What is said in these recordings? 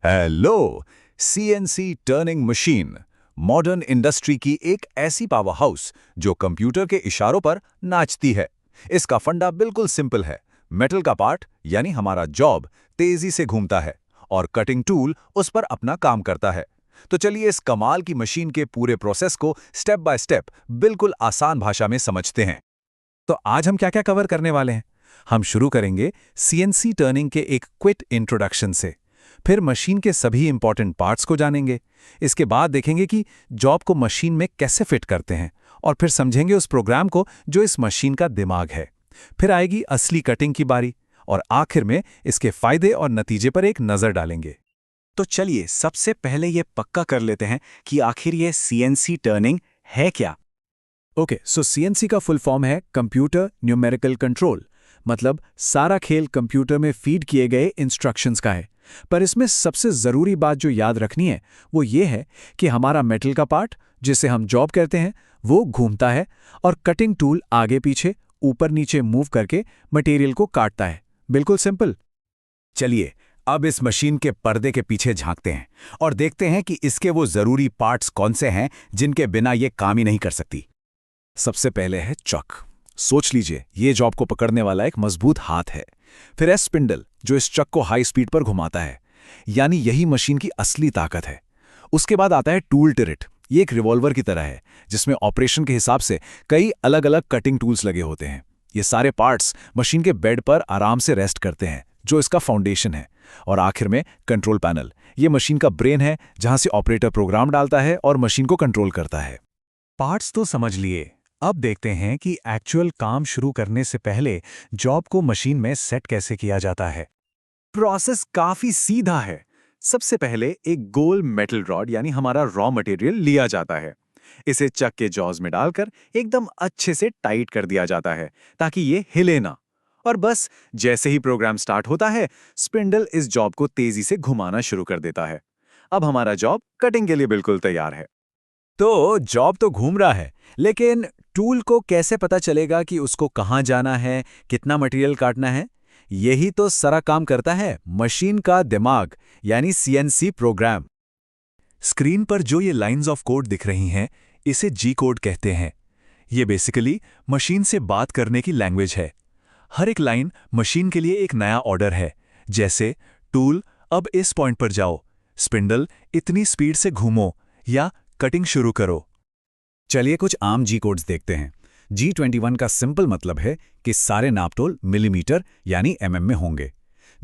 Hello. CNC turning machine modern industry की एक ऐसी पावर हाउस जो कंप्यूटर के इशारों पर नाचती है। इसका फंडा बिल्कुल सिंपल है। मेटल का पार्ट यानी हमारा जॉब तेजी से घूमता है और कटिंग टूल उस पर अपना काम करता है। तो चलिए इस कमाल की मशीन के पूरे प्रोसेस को स्टेप बाय स्टेप बिल्कुल आसान भाषा में समझते हैं। तो आज हम क्या-क्या कवर करने वाले हैं? हम शुरू करेंगे सीएनसी टर्निंग के एक क्विक इंट्रोडक्शन से। फिर मशीन के सभी इंपॉर्टेंट पार्ट्स को जानेंगे। इसके बाद देखेंगे कि जॉब को मशीन में कैसे फिट करते हैं और फिर समझेंगे उस प्रोग्राम को जो इस मशीन का दिमाग है। फिर आएगी असली कटिंग की बारी और आखिर में इसके फायदे और नतीजे पर एक नज़र डालेंगे। तो चलिए सबसे पहले ये पक्का कर लेते हैं कि आखिर ये सीएनसी टर्निंग है क्या। ओके, सो सीएनसी का फुल फॉर्म है कंप्यूटर न्यूमेरिकल कंट्रोल। मतलब सारा खेल कंप्यूटर में फीड किए गए इंस्ट्रक्शंस का है। पर इसमें सबसे ज़रूरी बात जो याद रखनी है वो ये है कि हमारा मेटल का पार्ट जिसे हम जॉब कहते हैं वो घूमता है और कटिंग टूल आगे पीछे ऊपर नीचे मूव करके मटेरियल को काटता है। बिल्कुल सिंपल। चलिए अब इस मशीन के पर्दे के पीछे झांकते हैं और देखते हैं कि इसके वो ज़रूरी पार्ट्स कौन से हैं जिनके बिना ये काम ही नहीं कर सकती। सबसे पहले है चक। सोच लीजिए ये जॉब को पकड़ने वाला एक मजबूत हाथ है। फिर है स्पिंडल जो इस चक को हाई स्पीड पर घुमाता है, यानी यही मशीन की असली ताकत है। उसके बाद आता है टूल टिरिट। ये एक रिवॉल्वर की तरह है जिसमें ऑपरेशन के हिसाब से कई अलग अलग कटिंग टूल्स लगे होते हैं। ये सारे पार्ट्स मशीन के बेड पर आराम से रेस्ट करते हैं जो इसका फाउंडेशन है। और आखिर में कंट्रोल पैनल। ये मशीन का ब्रेन है जहां से ऑपरेटर प्रोग्राम डालता है और मशीन को कंट्रोल करता है। पार्ट्स तो समझ लिए, अब देखते हैं कि एक्चुअल काम शुरू करने से पहले जॉब को मशीन में सेट कैसे किया जाता है। प्रोसेस काफी सीधा है। सबसे पहले एक गोल मेटल रॉड यानी हमारा रॉ मटेरियल लिया जाता है। इसे चक के जॉज में डालकर एकदम अच्छे से टाइट कर दिया जाता है ताकि ये हिले ना। और बस जैसे ही प्रोग्राम स्टार्ट होता है स्पिंडल इस जॉब को तेजी से घुमाना शुरू कर देता है। अब हमारा जॉब कटिंग के लिए बिल्कुल तैयार है। तो जॉब तो घूम रहा है, लेकिन टूल को कैसे पता चलेगा कि उसको कहाँ जाना है, कितना मटेरियल काटना है? यही तो सारा काम करता है मशीन का दिमाग यानी सीएनसी प्रोग्राम। स्क्रीन पर जो ये लाइंस ऑफ कोड दिख रही हैं इसे जी कोड कहते हैं। ये बेसिकली मशीन से बात करने की लैंग्वेज है। हर एक लाइन मशीन के लिए एक नया ऑर्डर है। जैसे टूल अब इस पॉइंट पर जाओ, स्पिंडल इतनी स्पीड से घूमो या कटिंग शुरू करो। चलिए कुछ आम जी कोड्स देखते हैं। G21 का सिंपल मतलब है कि सारे नापतोल मिलीमीटर यानी mm में होंगे।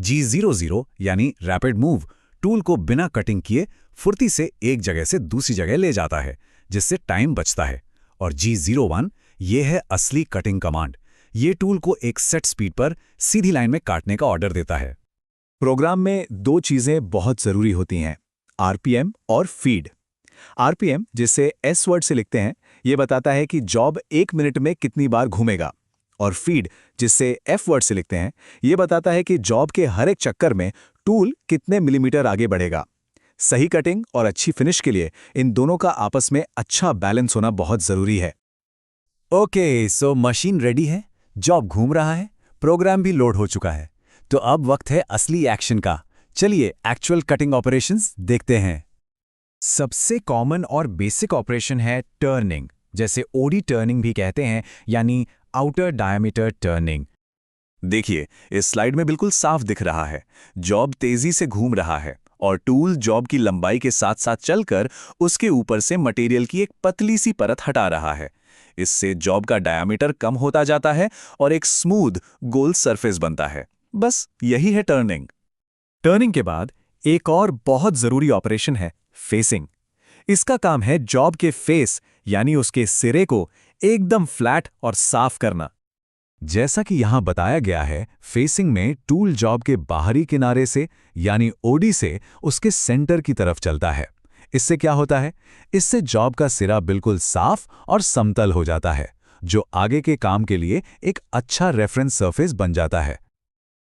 G00 यानी रैपिड मूव टूल को बिना कटिंग किए फुर्ती से एक जगह से दूसरी जगह ले जाता है जिससे टाइम बचता है। और G01 ये है असली कटिंग कमांड। ये टूल को एक सेट स्पीड पर सीधी लाइन में काटने का ऑर्डर देता है। प्रोग्राम में दो चीजें बहुत जरूरी होती हैं, आरपीएम और फीड। आरपीएम जिसे एस वर्ड से लिखते हैं ये बताता है कि जॉब 1 मिनट में कितनी बार घूमेगा, और फीड जिसे एफ वर्ड से लिखते हैं ये बताता है कि जॉब के हर एक चक्कर में टूल कितने मिलीमीटर आगे बढ़ेगा। सही कटिंग और अच्छी फिनिश के लिए इन दोनों का आपस में अच्छा बैलेंस होना बहुत जरूरी है। ओके, सो मशीन रेडी है, जॉब घूम रहा है, प्रोग्राम भी लोड हो चुका है। तो अब वक्त है असली एक्शन का। चलिए एक्चुअल कटिंग ऑपरेशंस देखते हैं। सबसे कॉमन और बेसिक ऑपरेशन है टर्निंग, जैसे ओडी टर्निंग भी कहते हैं, यानी आउटर डायमीटर टर्निंग। देखिए इस स्लाइड में बिल्कुल साफ दिख रहा है, जॉब तेजी से घूम रहा है और टूल जॉब की लंबाई के साथ साथ चलकर उसके ऊपर से मटेरियल की एक पतली सी परत हटा रहा है। इससे जॉब का डायमीटर कम होता जाता है और एक स्मूथ गोल सरफेस बनता है। बस यही है टर्निंग। टर्निंग के बाद एक और बहुत जरूरी ऑपरेशन है फेसिंग। इसका काम है जॉब के फेस यानी उसके सिरे को एकदम फ्लैट और साफ करना। जैसा कि यहां बताया गया है, फेसिंग में टूल जॉब के बाहरी किनारे से यानी ओडी से उसके सेंटर की तरफ चलता है। इससे क्या होता है? इससे जॉब का सिरा बिल्कुल साफ और समतल हो जाता है, जो आगे के काम के लिए एक अच्छा रेफरेंस सरफेस बन जाता है।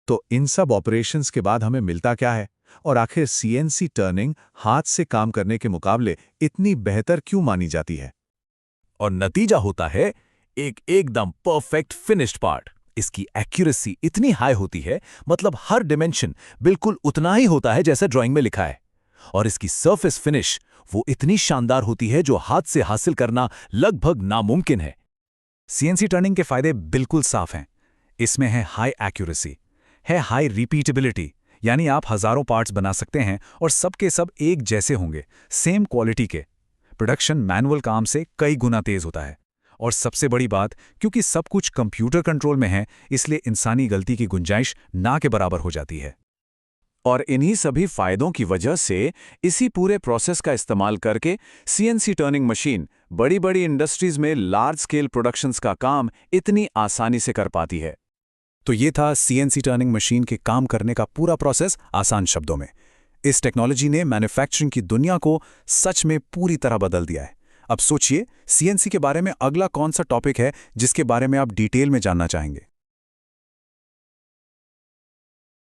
तो इन सब ऑपरेशंस के बाद हमें मिलता क्या है, और आखिर सीएनसी टर्निंग हाथ से काम करने के मुकाबले इतनी बेहतर क्यों मानी जाती है? और नतीजा होता है एक एकदम परफेक्ट फिनिश्ड पार्ट। इसकी एक्यूरेसी इतनी हाई होती है, मतलब हर डिमेंशन बिल्कुल उतना ही होता है जैसे ड्राइंग में लिखा है। और इसकी सरफेस फिनिश वो इतनी शानदार होती है जो हाथ से हासिल करना लगभग नामुमकिन है। सीएनसी टर्निंग के फायदे बिल्कुल साफ हैं। इसमें है हाई एक्यूरेसी, है हाई रिपीटेबिलिटी, यानी आप हजारों पार्ट्स बना सकते हैं और सबके सब एक जैसे होंगे, सेम क्वालिटी के। प्रोडक्शन मैनुअल काम से कई गुना तेज होता है। और सबसे बड़ी बात, क्योंकि सब कुछ कंप्यूटर कंट्रोल में है, इसलिए इंसानी गलती की गुंजाइश ना के बराबर हो जाती है। और इन्हीं सभी फायदों की वजह से इसी पूरे प्रोसेस का इस्तेमाल करके सीएनसी टर्निंग मशीन बड़ी बड़ी इंडस्ट्रीज में लार्ज स्केल प्रोडक्शंस का काम इतनी आसानी से कर पाती है। तो ये था सीएनसी टर्निंग मशीन के काम करने का पूरा प्रोसेस आसान शब्दों में। इस टेक्नोलॉजी ने मैन्युफैक्चरिंग की दुनिया को सच में पूरी तरह बदल दिया है। अब सोचिए, सीएनसी के बारे में अगला कौन सा टॉपिक है जिसके बारे में आप डिटेल में जानना चाहेंगे।